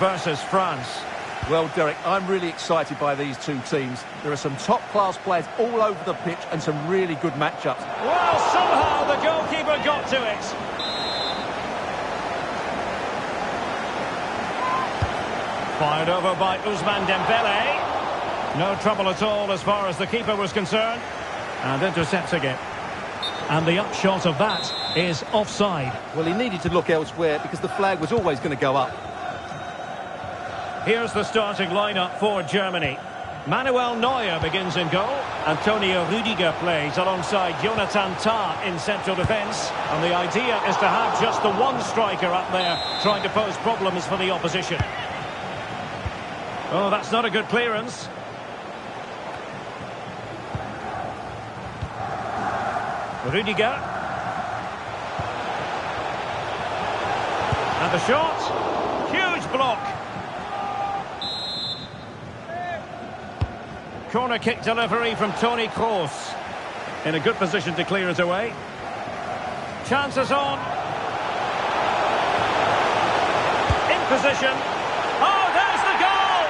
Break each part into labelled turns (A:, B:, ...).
A: versus France.
B: Well, Derek, I'm really excited by these two teams. There are some top-class players all over the pitch and some really good matchups.
A: Well, somehow the goalkeeper got to it. Fired over by Ousmane Dembele. No trouble at all as far as the keeper was concerned. And intercepts again. And the upshot of that is offside.
B: Well, he needed to look elsewhere because the flag was always going to go up.
A: Here's the starting lineup for Germany. Manuel Neuer begins in goal. Antonio Rüdiger plays alongside Jonathan Tah in central defence. And the idea is to have just the one striker up there trying to pose problems for the opposition. Oh, that's not a good clearance. Rüdiger. And the shot. Huge block. Corner kick delivery from Toni Kroos. In a good position to clear it away. Chances on. In position. Oh, there's the goal!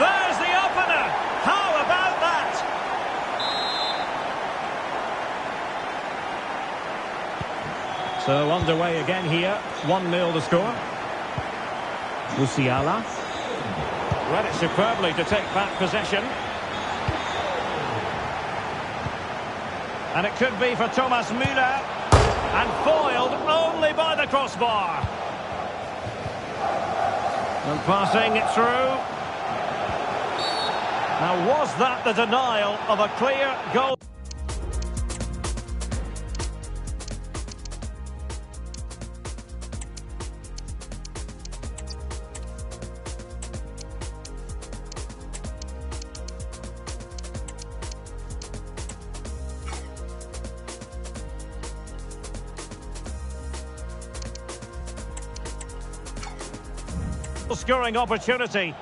A: There's the opener! How about that? So underway again here. 1-0 the score. Musiala. Read it superbly to take back possession. And it could be for Thomas Müller. And foiled only by the crossbar. And passing it through. Now, was that the denial of a clear goal? Scoring opportunity.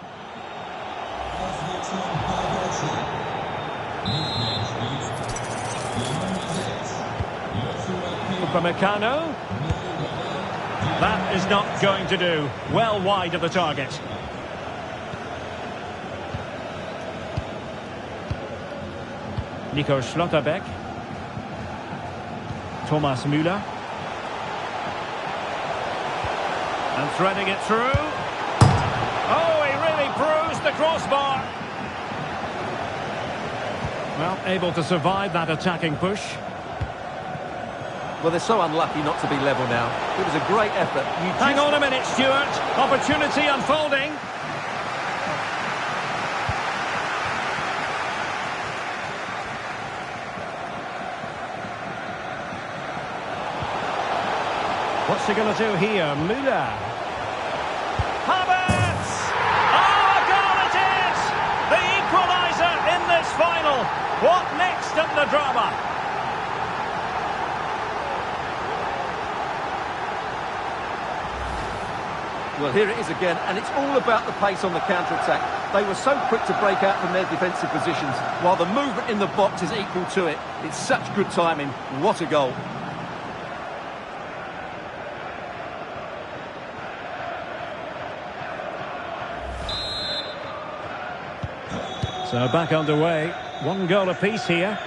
A: Upamecano. That is not going to do. Well wide of the target. Nico Schlotterbeck. Thomas Müller. And threading it through. Oh, he really bruised the crossbar. Well, able to survive that attacking push.
B: Well, they're so unlucky not to be level now. It was a great effort.
A: Hang on a minute, Stuart. Opportunity unfolding. What's he going to do here? Müller. Havertz! Oh, a goal it is! The equaliser in this final. What next in the drama?
B: Well, here it is again, and it's all about the pace on the counter-attack. They were so quick to break out from their defensive positions, while the movement in the box is equal to it. It's such good timing. What a goal.
A: So back underway. 1 goal apiece here.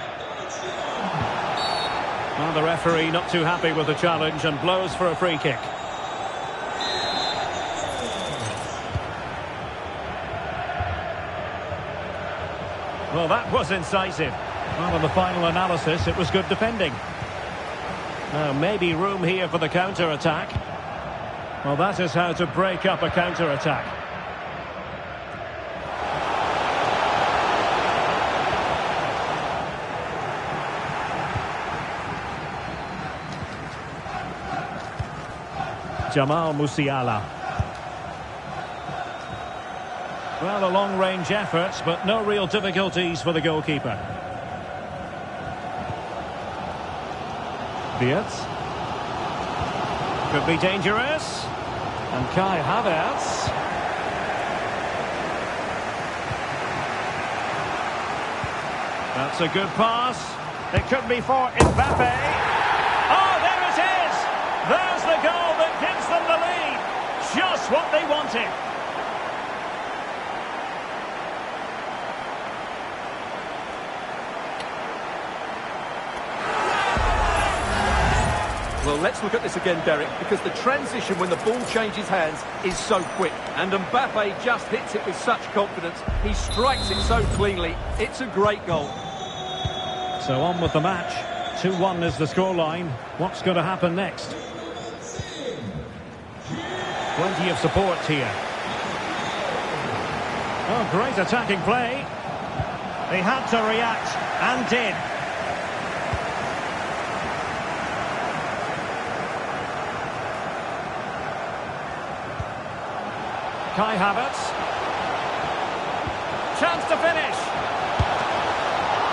A: Well, the referee not too happy with the challenge and blows for a free kick. Well, that was incisive. Well, in the final analysis, it was good defending. Now, maybe room here for the counter-attack. Well, that is how to break up a counter-attack. Jamal Musiala. Well, a long-range effort, but no real difficulties for the goalkeeper. Beerts. Could be dangerous. And Kai Havertz. That's a good pass. It could be for Mbappe. Oh, there it is! There's the goal that gives them the lead. Just what they wanted.
B: Well, let's look at this again, Derek, because the transition when the ball changes hands is so quick. And Mbappe just hits it with such confidence. He strikes it so cleanly. It's a great goal.
A: So on with the match. 2-1 is the scoreline. What's going to happen next? Plenty of support here. Oh, great attacking play. They had to react, and did. Kai Havertz. Chance to finish.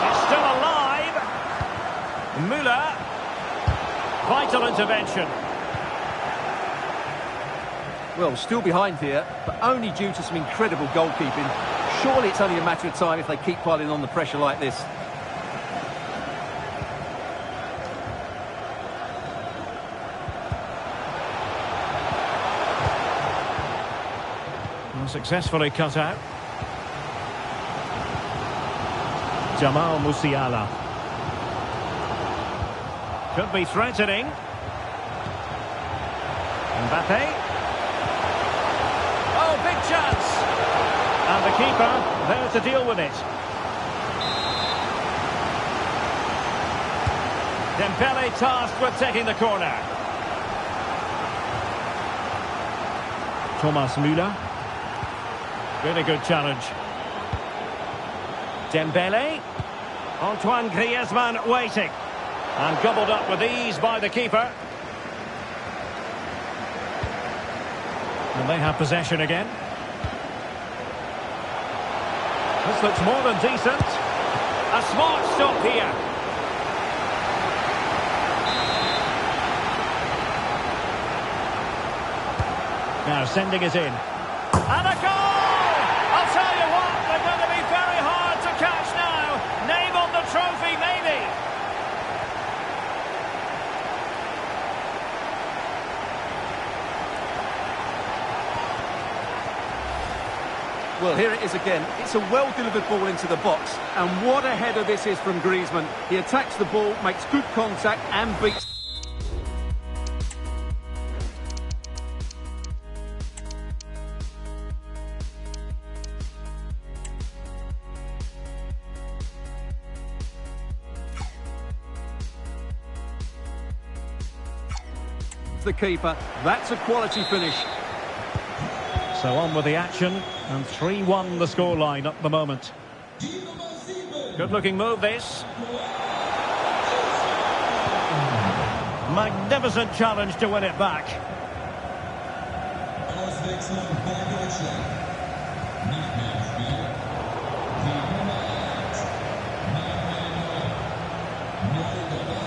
A: It's still alive. Müller. Vital intervention.
B: Well, still behind here, but only due to some incredible goalkeeping. Surely it's only a matter of time if they keep piling on the pressure like this.
A: Successfully cut out. Jamal Musiala. Could be threatening. Mbappe. Oh, big chance. And the keeper there to deal with it. Dembele tasked with taking the corner. Thomas Müller. Really good challenge. Dembele. Antoine Griezmann waiting. And gobbled up with ease by the keeper. And they have possession again. This looks more than decent. A smart stop here. Now sending it in. And a goal! I'll tell you what, they're going to be very hard to catch now. Name on the trophy, maybe.
B: Well, here it is again. It's a well-delivered ball into the box. And what a header this is from Griezmann. He attacks the ball, makes good contact and beats... the keeper. That's a quality finish.
A: So on with the action, and 3-1 the scoreline at the moment. Good looking move this. Magnificent challenge to win it back.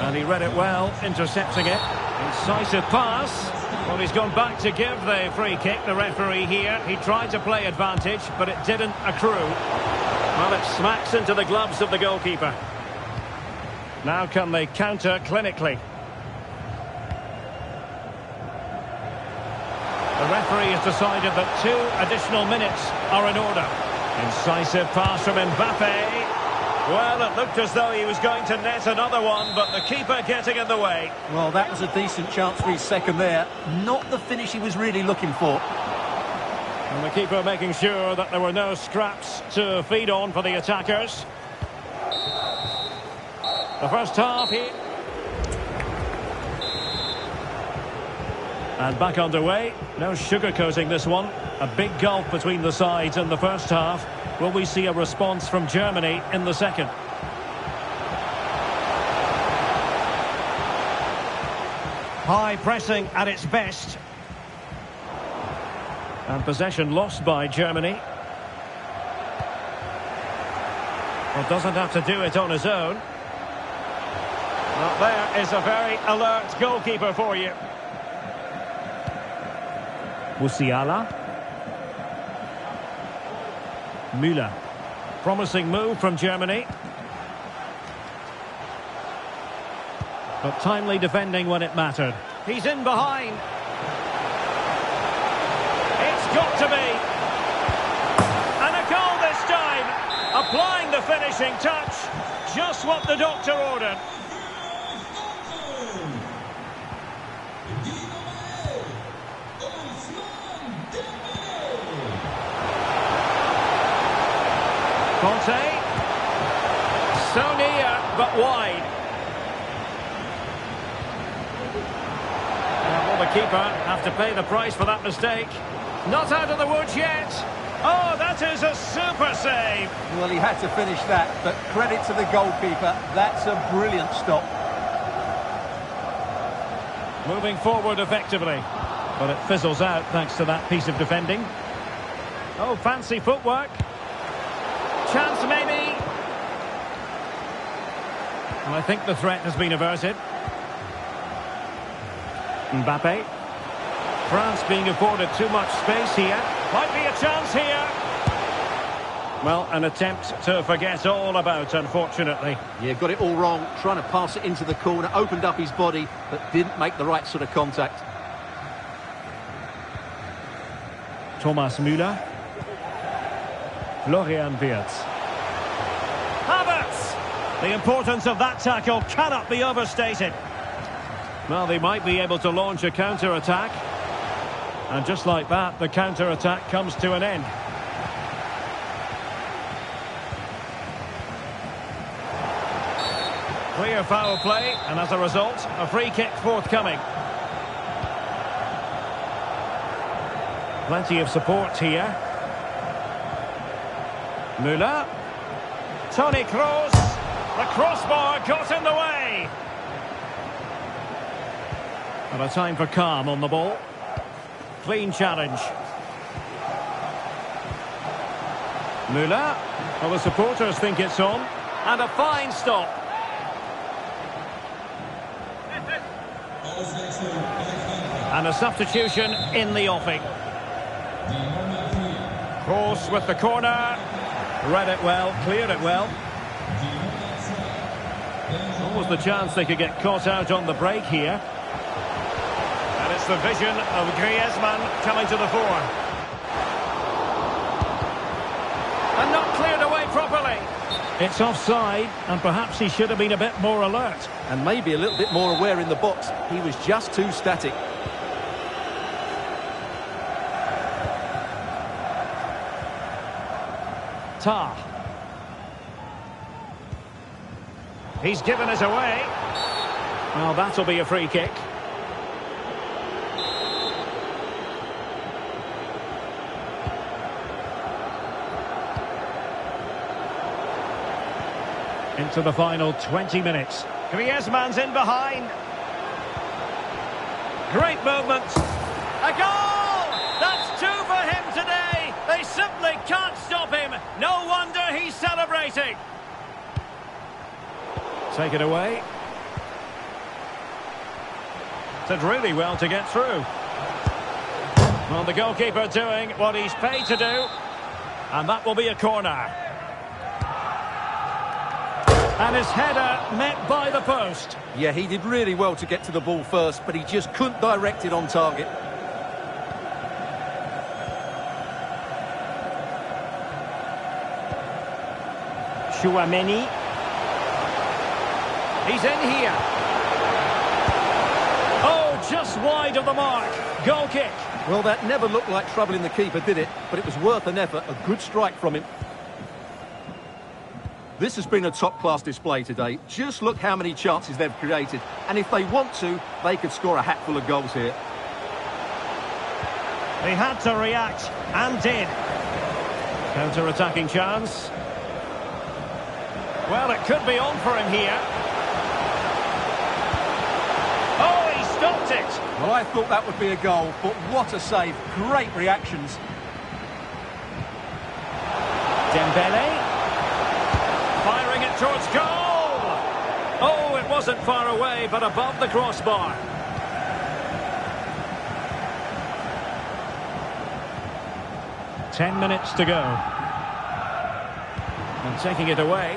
A: And he read it well, intercepting it. Incisive pass. Well, he's gone back to give the free kick, the referee here. He tried to play advantage, but it didn't accrue. Well, it smacks into the gloves of the goalkeeper. Now can they counter clinically? The referee has decided that 2 additional minutes are in order. Incisive pass from Mbappe. Well, it looked as though he was going to net another one, but the keeper getting in the way.
B: Well, that was a decent chance for his second there. Not the finish he was really looking for.
A: And the keeper making sure that there were no scraps to feed on for the attackers. The first half here. And back underway. No sugarcoating this one. A big gulf between the sides in the first half. Will we see a response from Germany in the second? High pressing at its best. And possession lost by Germany. Well, doesn't have to do it on his own. Well, there is a very alert goalkeeper for you. Musiala. Müller. Promising move from Germany. But timely defending when it mattered. He's in behind. It's got to be. And a goal this time. Applying the finishing touch. Just what the doctor ordered. Conte. So near, but wide. Will the keeper have to pay the price for that mistake? Not out of the woods yet. Oh, that is a super save.
B: Well, he had to finish that, but credit to the goalkeeper. That's a brilliant stop.
A: Moving forward effectively. But it fizzles out thanks to that piece of defending. Oh, fancy footwork. Chance maybe. And I think the threat has been averted. Mbappe. France being afforded too much space here. Might be a chance here. Well, an attempt to forget all about, unfortunately.
B: Yeah, got it all wrong. Trying to pass it into the corner, opened up his body, but didn't make the right sort of contact.
A: Thomas Müller. Florian Wirtz. Havertz! The importance of that tackle cannot be overstated. Well, they might be able to launch a counter-attack. And just like that, the counter-attack comes to an end. Clear foul play, and as a result, a free kick forthcoming. Plenty of support here. Müller. Toni Kroos. The crossbar got in the way. And a time for calm on the ball. Clean challenge. Müller. Well, the supporters think it's on. And a fine stop. And a substitution in the offing. Kroos with the corner. Read it well, cleared it well. Almost the chance they could get caught out on the break here. And it's the vision of Griezmann coming to the fore. And not cleared away properly. It's offside, and perhaps he should have been a bit more alert.
B: And maybe a little bit more aware in the box. He was just too static.
A: Tar. He's given it away. Well, that'll be a free kick. Into the final 20 minutes. Griezmann's in behind. Great movement. A goal! That's two for him today. They simply can't stop him. No wonder he's celebrating. Take it away. Did really well to get through. Well, the goalkeeper doing what he's paid to do. And that will be a corner. And his header met by the post.
B: Yeah, he did really well to get to the ball first, but he just couldn't direct it on target.
A: Chouameni. He's in here. Oh, just wide of the mark. Goal kick.
B: Well, that never looked like troubling the keeper, did it? But it was worth an effort. A good strike from him. This has been a top-class display today. Just look how many chances they've created. And if they want to, they could score a hatful of goals here.
A: They had to react, and did. Counter-attacking chance. Well, it could be on for him here. Oh, he stopped it.
B: Well, I thought that would be a goal, but what a save. Great reactions.
A: Dembele. Firing it towards goal! Oh, it wasn't far away, but above the crossbar. Ten minutes to go. And taking it away.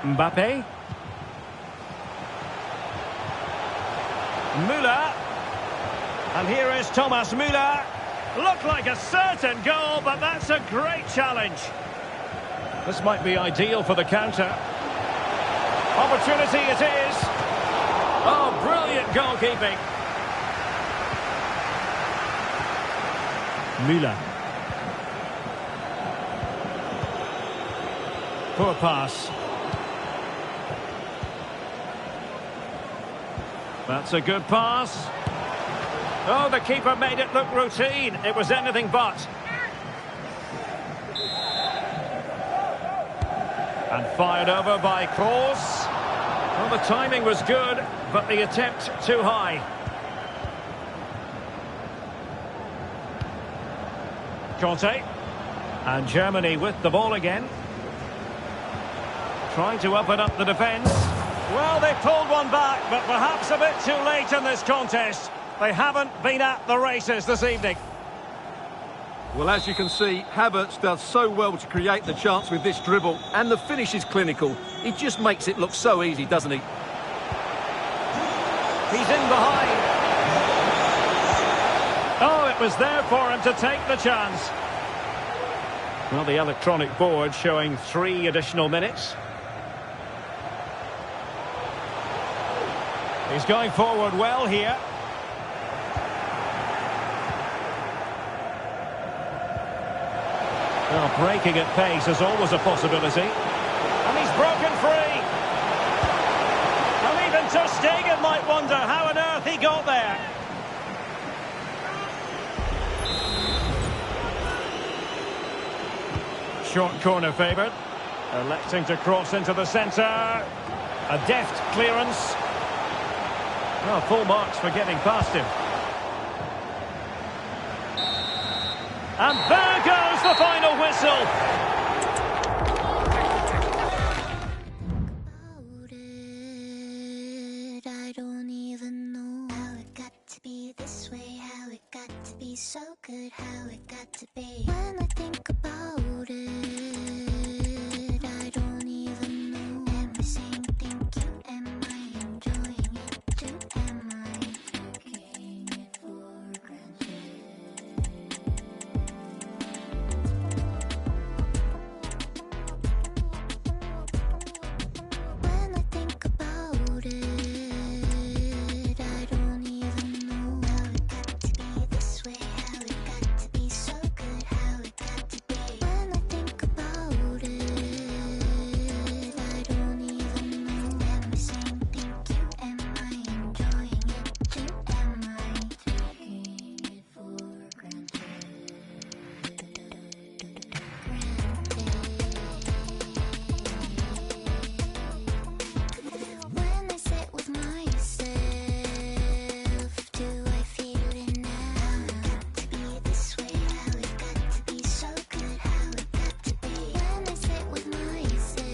A: Mbappe. Müller. And here is Thomas Müller. Looked like a certain goal, but that's a great challenge. This might be ideal for the counter. Opportunity it is. Oh, brilliant goalkeeping. Müller. Poor pass. That's a good pass. Oh, the keeper made it look routine. It was anything but. And fired over by Kroos. Well, the timing was good, but the attempt too high. Conte. And Germany with the ball again. Trying to open up the defence. Well, they pulled one back, but perhaps a bit too late in this contest. They haven't been at the races this evening.
B: Well, as you can see, Havertz does so well to create the chance with this dribble, and the finish is clinical. He just makes it look so easy, doesn't he?
A: He's in behind. Oh, it was there for him to take the chance. Well, the electronic board showing 3 additional minutes. He's going forward well here. Well, breaking at pace is always a possibility. And he's broken free. And even Ter Stegen might wonder how on earth he got there. Short corner favoured. Electing to cross into the centre. A deft clearance. Well, full marks for getting past him. And there goes the final whistle.
C: I don't even know how it got to be this way, how it got to be so good, how it got to be. When I think about it, I don't even know. Am I saying thank you? Am I enjoying it too? Am I taking it for granted? When I think about it, I don't even know how it got to be this way, how it got to be so good, how it got to be. When I think about it, I don't even know. Am I saying thank you? Am I enjoying it too? Am I taking it for granted? When I sit with myself, do I feel it now? How it got to be this way, how it got to be so good, how it got to be. When I sit with myself,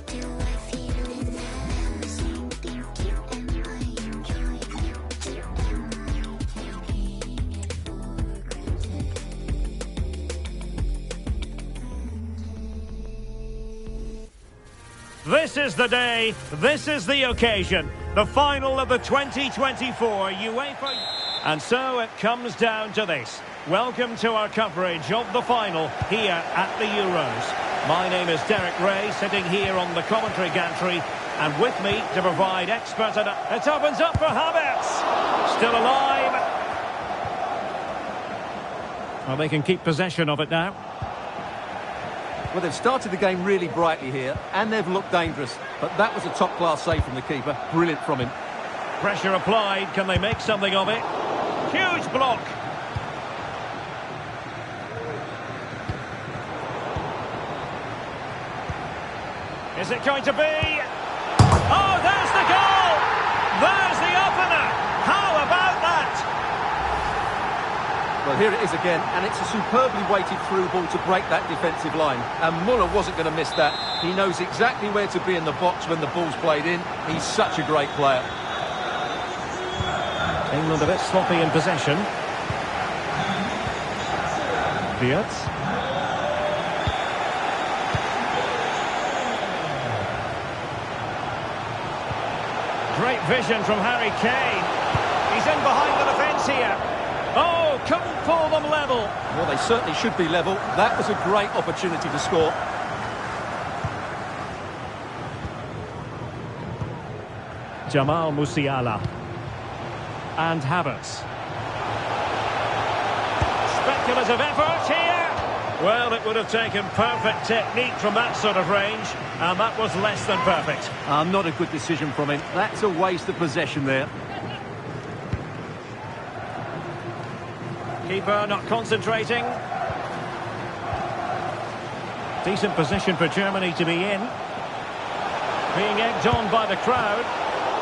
C: do I feel it now? Am I saying thank you? Am I enjoying it too? Am I taking it for granted?
A: This is the day, this is the occasion. The final of the 2024 UEFA. And so it comes down to this. Welcome to our coverage of the final here at the Euros. My name is Derek Ray, sitting here on the commentary gantry. And with me to provide expert... It opens up for Havertz. Still alive. Well, they can keep possession of it now.
B: Well, they've started the game really brightly here, and they've looked dangerous. But that was a top-class save from the keeper. Brilliant from him.
A: Pressure applied. Can they make something of it? Huge block. Is it going to be? Oh, there's the goal! There's the opener! How about that?
B: Well, here it is again, and it's a superbly weighted through ball to break that defensive line. And Müller wasn't going to miss that. He knows exactly where to be in the box when the ball's played in. He's such a great player.
A: England a bit sloppy in possession. Wirtz. Great vision from Harry Kane. He's in behind the defence here. Oh, couldn't pull them level.
B: Well, they certainly should be level. That was a great opportunity to score.
A: Jamal Musiala. And Havertz. Speculative effort here. Well, it would have taken perfect technique from that sort of range, and that was less than perfect.
B: Not a good decision from him. That's a waste of possession there.
A: Keeper not concentrating. Decent position for Germany to be in. Being egged on by the crowd.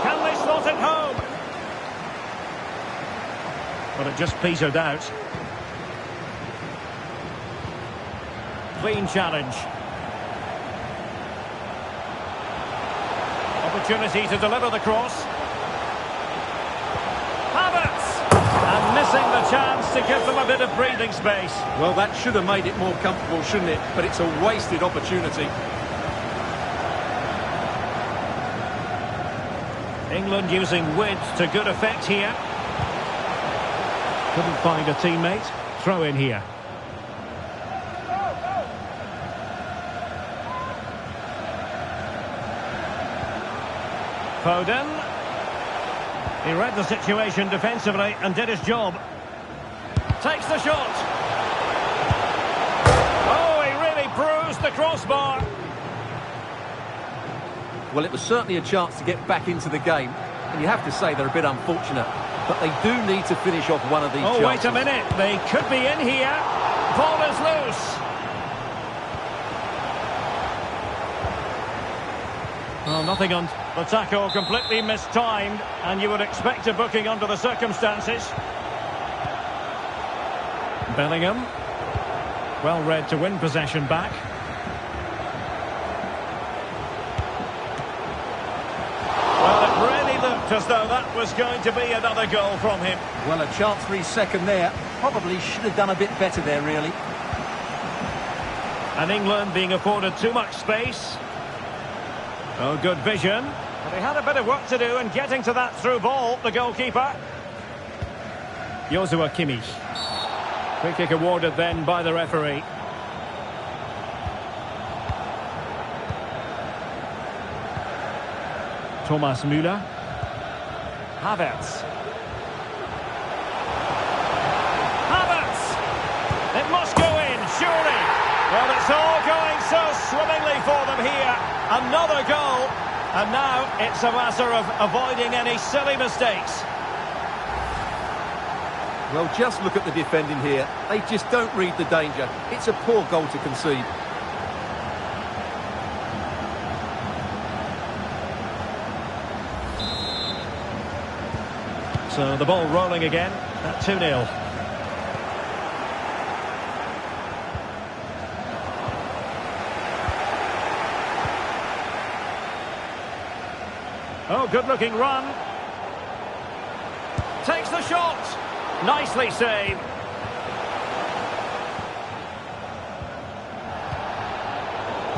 A: Can they slot it home? But it just petered out. Clean challenge. Opportunity to deliver the cross. Havertz! And missing the chance to give them a bit of breathing space.
B: Well, that should have made it more comfortable, shouldn't it? But it's a wasted opportunity.
A: England using width to good effect here. Couldn't find a teammate. Throw in here. Foden. He read the situation defensively and did his job. Takes the shot. Oh, he really bruised the crossbar.
B: Well, it was certainly a chance to get back into the game. And you have to say they're a bit unfortunate. But they do need to finish off one of these chances.
A: Oh, wait a minute. They could be in here. Ball is loose. Oh, nothing on the tackle, completely mistimed, and you would expect a booking under the circumstances. Bellingham, well read to win possession back. Well, it really looked as though that was going to be another goal from him.
B: Well, a chance for his second there. Probably should have done a bit better there, really.
A: And England being afforded too much space. Oh, good vision. But he had a bit of work to do in getting to that through ball, the goalkeeper. Joshua Kimmich. Free kick awarded then by the referee. Thomas Müller. Havertz. Havertz! It must go in, surely. Well, it's all going so swimmingly for them here. Another goal. And now it's a matter of avoiding any silly mistakes.
B: Well, just look at the defending here. They just don't read the danger. It's a poor goal to concede.
A: So the ball rolling again at 2-0. Oh, good-looking run. Takes the shot. Nicely saved.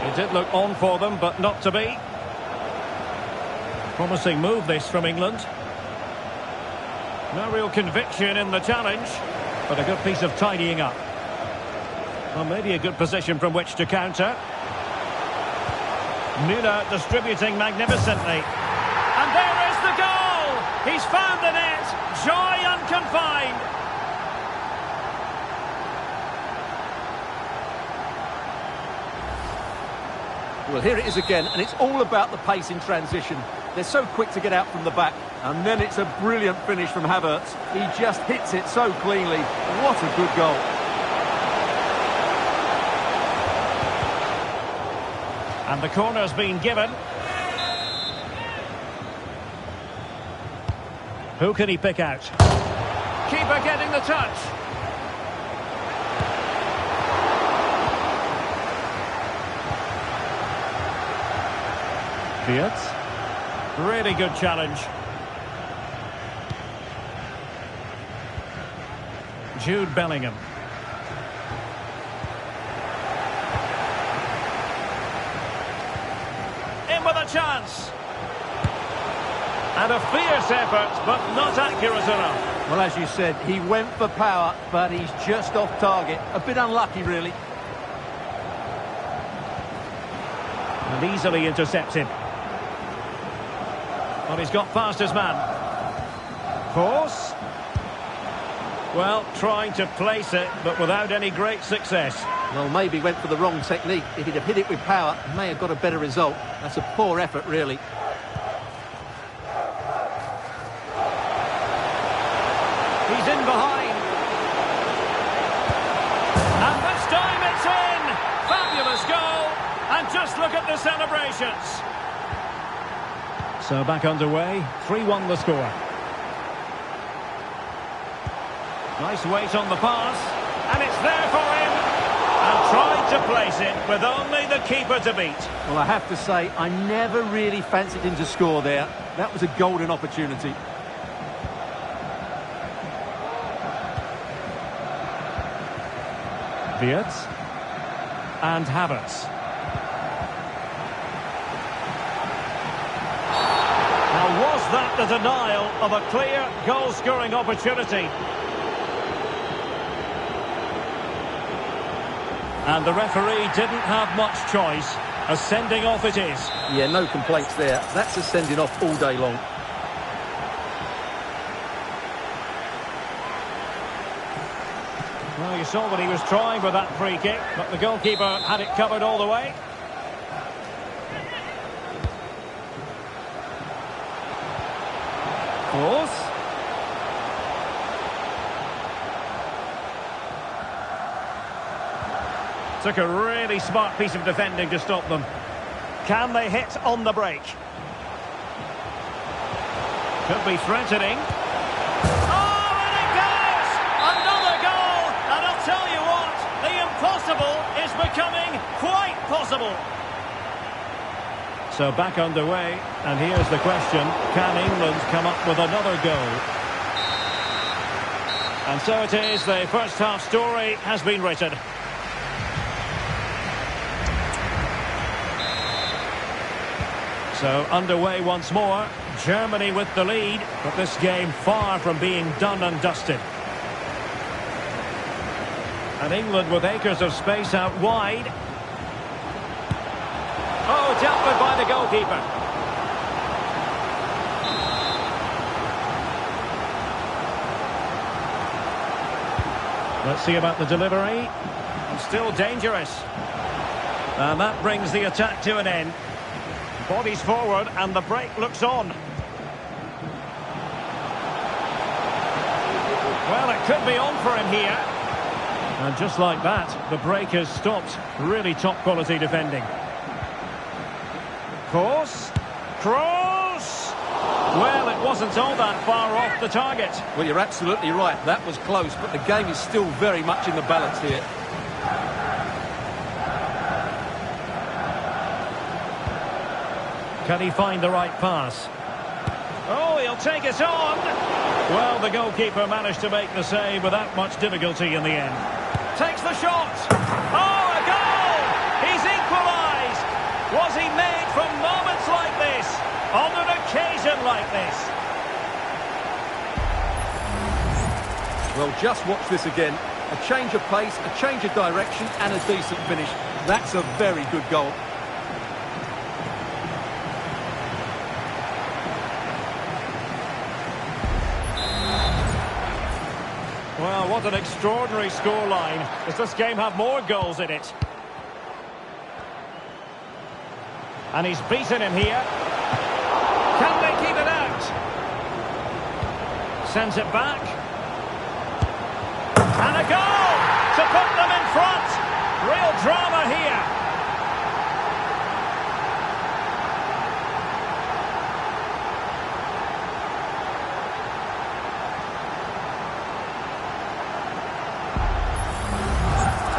A: It did look on for them, but not to be. Promising move this from England. No real conviction in the challenge, but a good piece of tidying up. Well, maybe a good position from which to counter. Müller distributing magnificently. And there is the goal! He's found the net! Joy unconfined!
B: Well, here it is again, and it's all about the pace in transition. They're so quick to get out from the back, and then it's a brilliant finish from Havertz. He just hits it so cleanly. What a good goal.
A: And the corner's been given. Who can he pick out? Keeper getting the touch. Fiat. Really good challenge. Jude Bellingham. In with a chance. And a fierce effort, but not accurate enough.
B: Well, as you said, he went for power, but he's just off target. A bit unlucky, really.
A: And easily intercepted. Well, he's got past his man. Force. Well, trying to place it, but without any great success.
B: Well, maybe went for the wrong technique. If he'd have hit it with power, he may have got a better result. That's a poor effort, really.
A: He's in behind. And this time it's in! Fabulous goal! And just look at the celebrations. So back underway, 3-1 the score. Nice weight on the pass, and it's there for him. And tried to place it with only the keeper to beat.
B: Well, I have to say, I never really fancied him to score there. That was a golden opportunity.
A: Wirtz and Havertz. Now, was that the denial of a clear goal-scoring opportunity? And the referee didn't have much choice. A sending off it is.
B: Yeah, no complaints there. That's a sending off all day long.
A: Well, you saw what he was trying with that free kick, but the goalkeeper had it covered all the way. Close. Took a really smart piece of defending to stop them. Can they hit on the break? Could be threatening. Oh, and it goes! Another goal! And I'll tell you what, the impossible is becoming quite possible. So back underway, and here's the question, can England come up with another goal? And so it is, the first half story has been written. So underway once more, Germany with the lead, but this game far from being done and dusted. And England with acres of space out wide. Oh, dealt with by the goalkeeper. Let's see about the delivery. Still dangerous. And that brings the attack to an end. Bodies forward and the break looks on. Well, it could be on for him here. And just like that, the break has stopped. Really top quality defending. Cross. Well, it wasn't all that far off the target.
B: Well, you're absolutely right. That was close, but the game is still very much in the balance here.
A: Can he find the right pass? Oh, he'll take it on. Well, the goalkeeper managed to make the save without much difficulty in the end. Takes the shot. Oh, a goal! He's equalised. Was he made from moments like this? On an occasion like this?
B: Well, just watch this again. A change of pace, a change of direction, and a decent finish. That's a very good goal.
A: Well, what an extraordinary scoreline. Does this game have more goals in it? And he's beaten him here. Can they keep it out? Sends it back. And a goal to put them in front. Real drama here.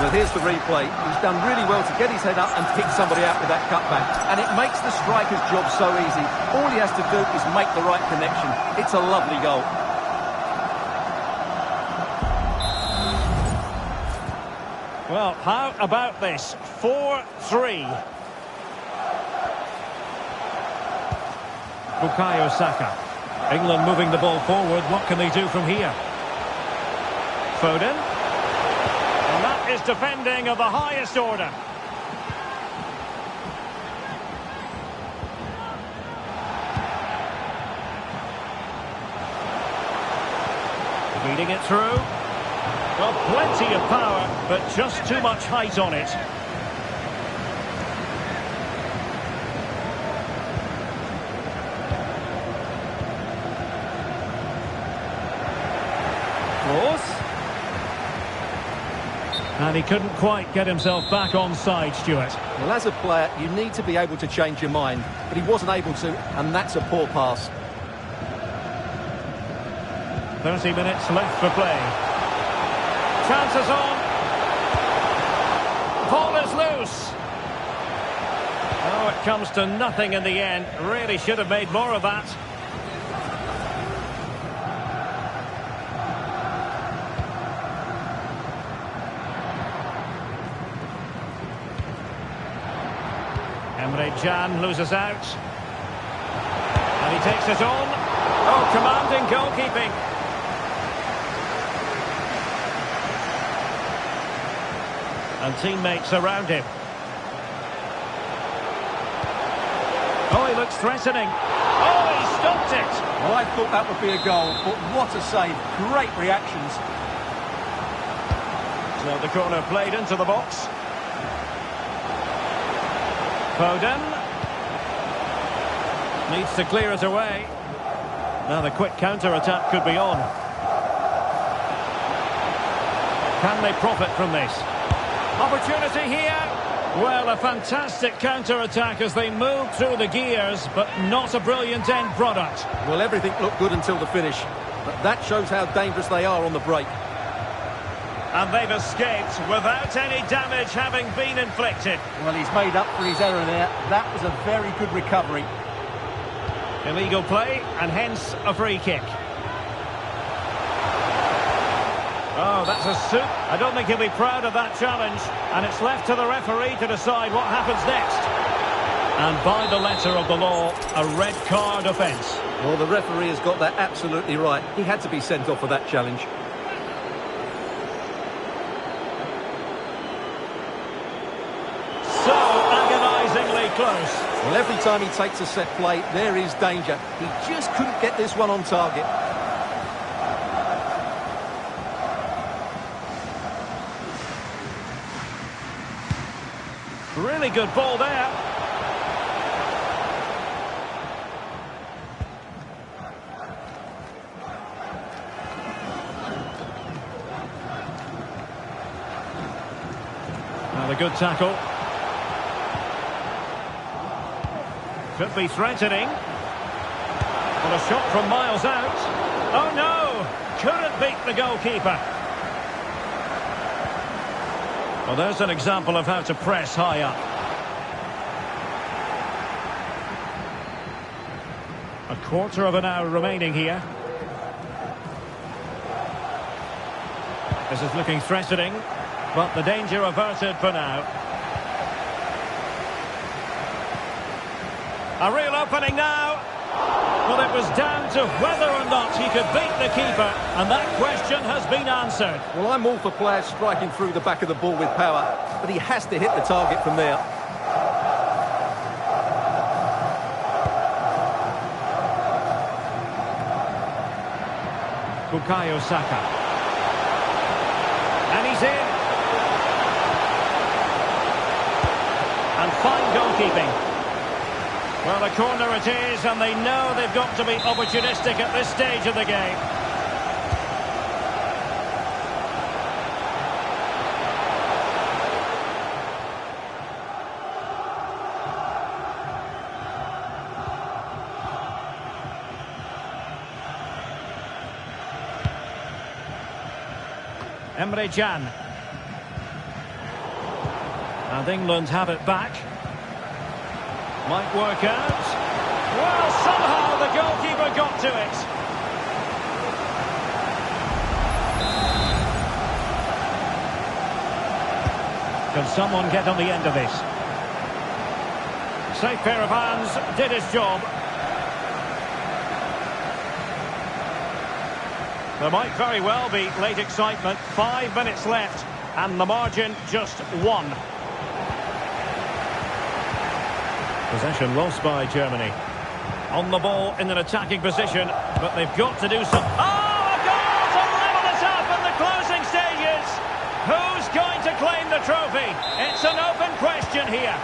B: Well, here's the replay. He's done really well to get his head up and pick somebody out with that cutback. And it makes the striker's job so easy. All he has to do is make the right connection. It's a lovely goal.
A: Well, how about this? 4-3. Bukayo Saka. England moving the ball forward. What can they do from here? Foden. And that is defending of the highest order. Feeding it through. Well, plenty of power, but just too much height on it.
B: Cross.
A: And he couldn't quite get himself back on side, Stuart.
B: Well, as a player, you need to be able to change your mind, but he wasn't able to, and that's a poor pass.
A: 30 minutes left for play. Chances on. Ball is loose. Oh, it comes to nothing in the end. Really should have made more of that. Can loses out. And he takes it on. Oh, commanding goalkeeping. And teammates around him. Oh, he looks threatening. Oh, he stopped it.
B: Well, I thought that would be a goal, but what a save. Great reactions.
A: So the corner played into the box. Foden needs to clear it away. Now the quick counter-attack could be on. Can they profit from this? Opportunity here. Well, a fantastic counter-attack as they move through the gears, but not a brilliant end product.
B: Well, everything looked good until the finish, but that shows how dangerous they are on the break.
A: And they've escaped without any damage having been inflicted.
B: Well, he's made up for his error there. That was a very good recovery.
A: Illegal play, and hence a free kick. Oh, that's a soup. I don't think he'll be proud of that challenge. And it's left to the referee to decide what happens next. And by the letter of the law, a red card offence.
B: Well, the referee has got that absolutely right. He had to be sent off for that challenge.
A: Close.
B: Well, every time he takes a set play, there is danger. He just couldn't get this one on target.
A: Really good ball there. Now a good tackle. Could be threatening. Well, a shot from miles out. Oh no! Couldn't beat the goalkeeper. Well, there's an example of how to press high up. A quarter of an hour remaining here. This is looking threatening, but the danger averted for now. A real opening now. Well, it was down to whether or not he could beat the keeper, and that question has been answered.
B: Well, I'm all for players striking through the back of the ball with power, but he has to hit the target from there.
A: Bukayo Saka. And he's in. And fine goalkeeping. Well, a corner it is, and they know they've got to be opportunistic at this stage of the game. Can. And England have it back. Might work out. Well, somehow the goalkeeper got to it. Can someone get on the end of this? Safe pair of hands, did his job. There might very well be late excitement. 5 minutes left, and the margin just 1. Possession lost by Germany. On the ball in an attacking position, but they've got to do something. Oh, a goal to level it up in the closing stages! the trophy? It's an open question here.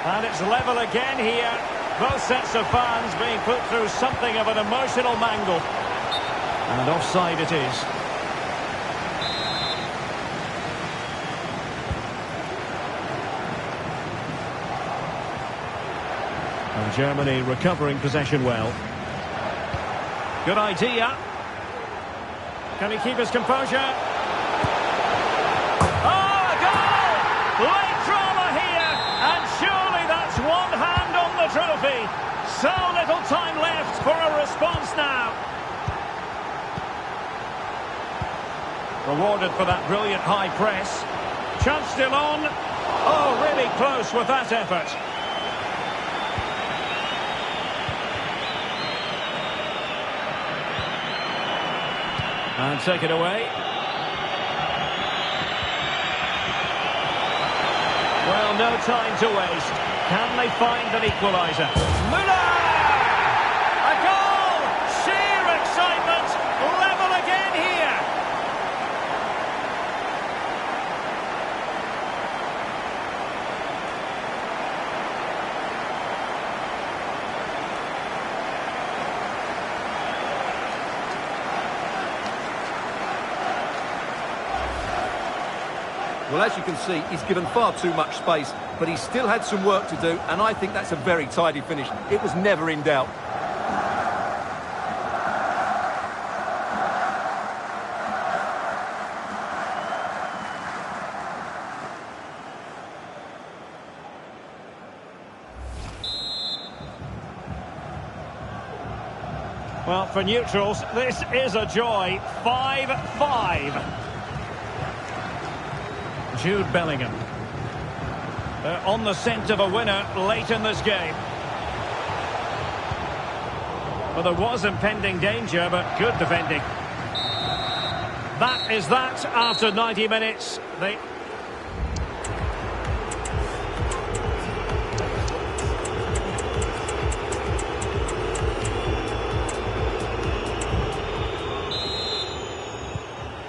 A: And it's level again here. Both sets of fans being put through something of an emotional mangle. And offside it is. And Germany recovering possession well. Good idea. Can he keep his composure? Oh, a goal! Late drama here, and surely that's one hand on the trophy. So little time left for a response now. Rewarded for that brilliant high press. Chance still on. Oh, really close with that effort. And take it away. Well, no time to waste. Can they find an equaliser? Müller! A goal! Sheer excitement! Level again here!
B: Well, as you can see, he's given far too much space, but he still had some work to do, and I think that's a very tidy finish. It was never in doubt.
A: Well, for neutrals, this is a joy. 5-5. Jude Bellingham. They're on the scent of a winner late in this game. Well, there was impending danger, but good defending. That is that after 90 minutes.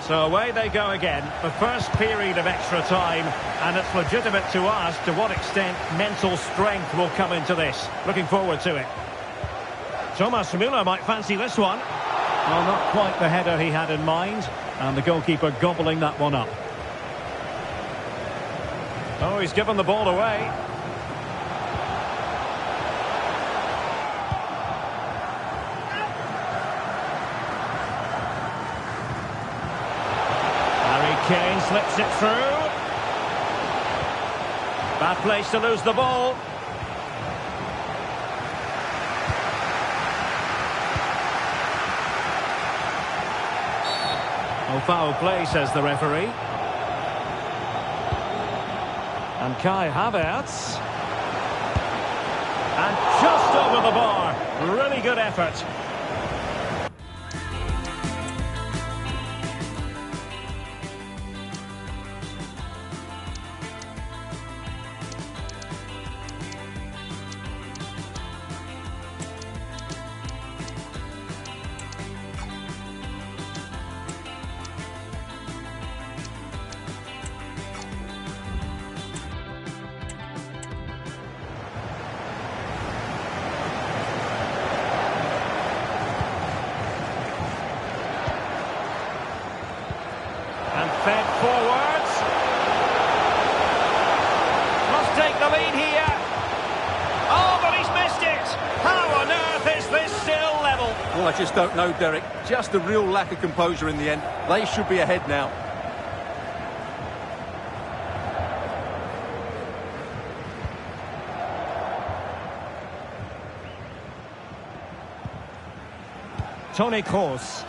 A: So away they go again, the first period of extra time, and it's legitimate to ask to what extent mental strength will come into this. Looking forward to it. Thomas Müller might fancy this one. Well, not quite the header he had in mind, and the goalkeeper gobbling that one up. Oh, he's given the ball away. Kane slips it through. Bad place to lose the ball. Oh, foul play, says the referee. And Kai Havertz. And just over the bar. Really good effort. Fed forwards. Must take the lead here. Oh, but he's missed it. How on earth is this still level?
B: Well, I just don't know, Derek. Just a real lack of composure in the end. They should be ahead now.
A: Toni Kroos.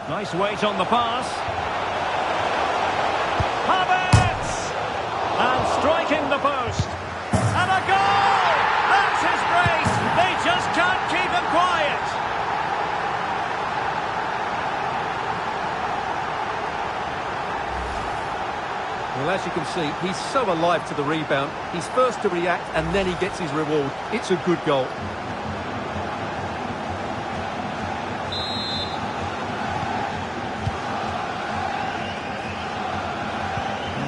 A: Nice weight on the pass. Havertz! And striking the post. And a goal! That's his brace. They just can't keep him quiet.
B: Well, as you can see, he's so alive to the rebound. He's first to react and then he gets his reward. It's a good goal.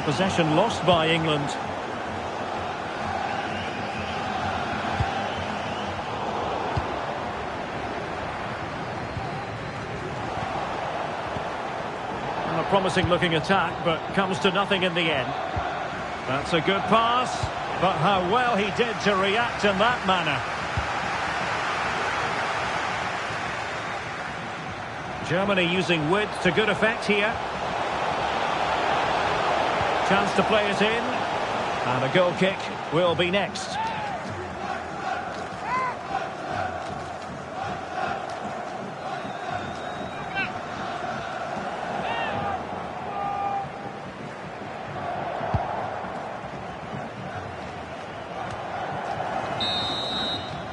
A: Possession lost by England. And a promising looking attack, but comes to nothing in the end. That's a good pass, but how well he did to react in that manner. Germany using width to good effect here. Chance to play it in. And a goal kick will be next.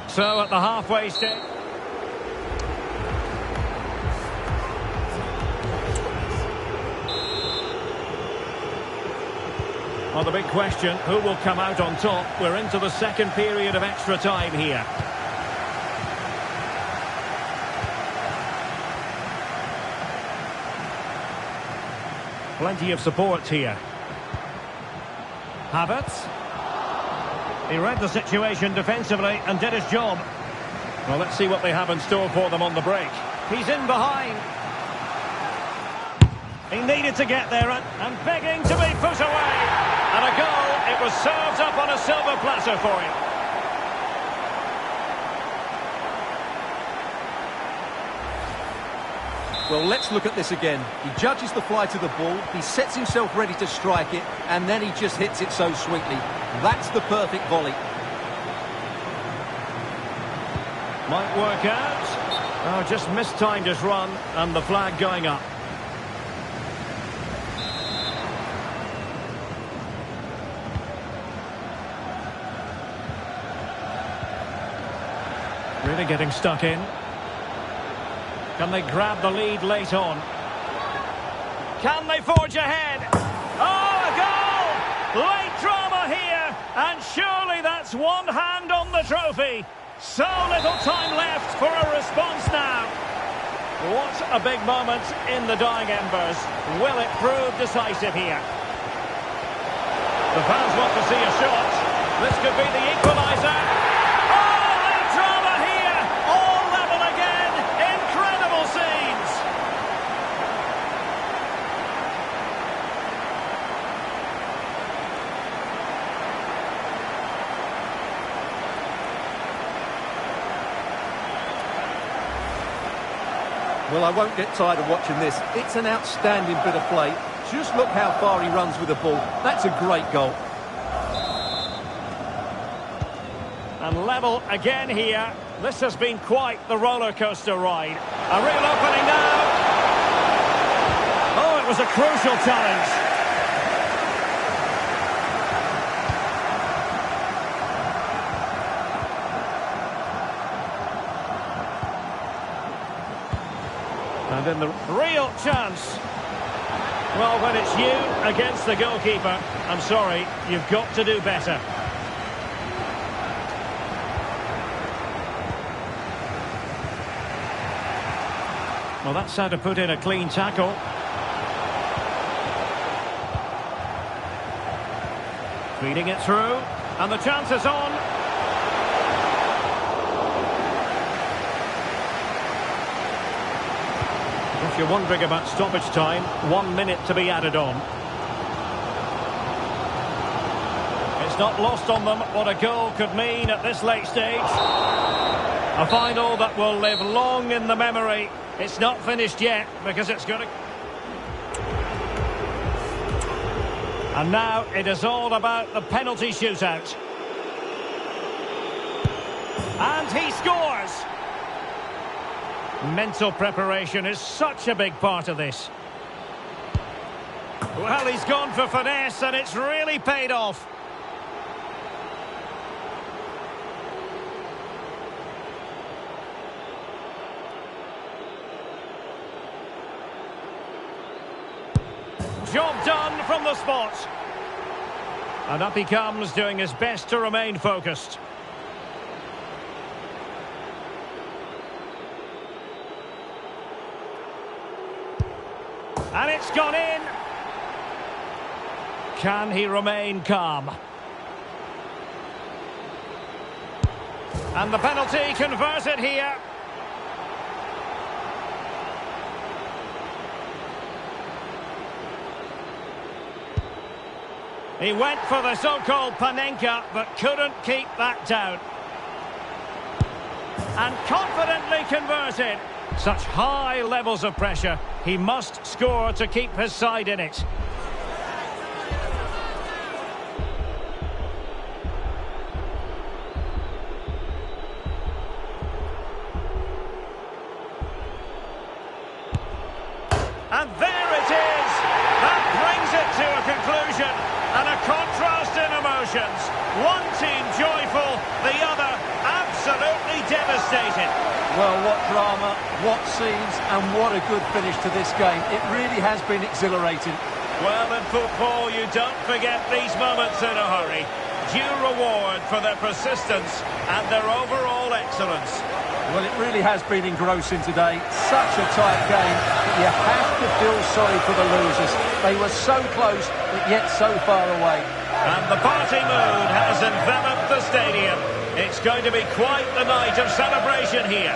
A: So at the halfway stage. Well, the big question, who will come out on top? We're into the second period of extra time here. Plenty of support here. Havertz. He read the situation defensively and did his job. Well, let's see what they have in store for them on the break. He's in behind. He needed to get there and begging to be put away. And a goal. It was served up on a silver platter for him.
B: Well, let's look at this again. He judges the flight of the ball, he sets himself ready to strike it, and then he just hits it so sweetly. That's the perfect volley.
A: Might work out. Oh, just mistimed his run, and the flag going up. Really getting stuck in. Can they grab the lead late on? Can they forge ahead? Oh, a goal! Late drama here, and surely that's one hand on the trophy. So little time left for a response now. What a big moment in the dying embers. Will it prove decisive here? The fans want to see a shot. This could be the equaliser.
B: Well, I won't get tired of watching this. It's an outstanding bit of play. Just look how far he runs with the ball. That's a great goal.
A: And level again here. This has been quite the roller coaster ride. A real opening now. Oh, it was a crucial challenge. And in the real chance. Well, when it's you against the goalkeeper, I'm sorry, you've got to do better. Well, that's how to put in a clean tackle. Feeding it through, and the chance is on. If you're wondering about stoppage time, 1 minute to be added on. It's not lost on them what a goal could mean at this late stage. A final that will live long in the memory. It's not finished yet because it's going to... And now it is all about the penalty shootout. And he scores! Mental preparation is such a big part of this. Well, he's gone for finesse and it's really paid off. Job done from the spot. And up he comes, doing his best to remain focused. And it's gone in. Can he remain calm? And the penalty converted here. He went for the so-called Panenka, but couldn't keep that down. And confidently converted. Such high levels of pressure. He must score to keep his side in it. And there it is! That brings it to a conclusion. And a contrast in emotions. One team joyful, the other absolutely devastated.
B: Well, what drama, what scenes, and what a good finish to this game. It really has been exhilarating.
A: Well, in football, you don't forget these moments in a hurry. Due reward for their persistence and their overall excellence.
B: Well, it really has been engrossing today. Such a tight game that you have to feel sorry for the losers. They were so close, but yet so far away.
A: And the party mood has enveloped the stadium. It's going to be quite the night of celebration here.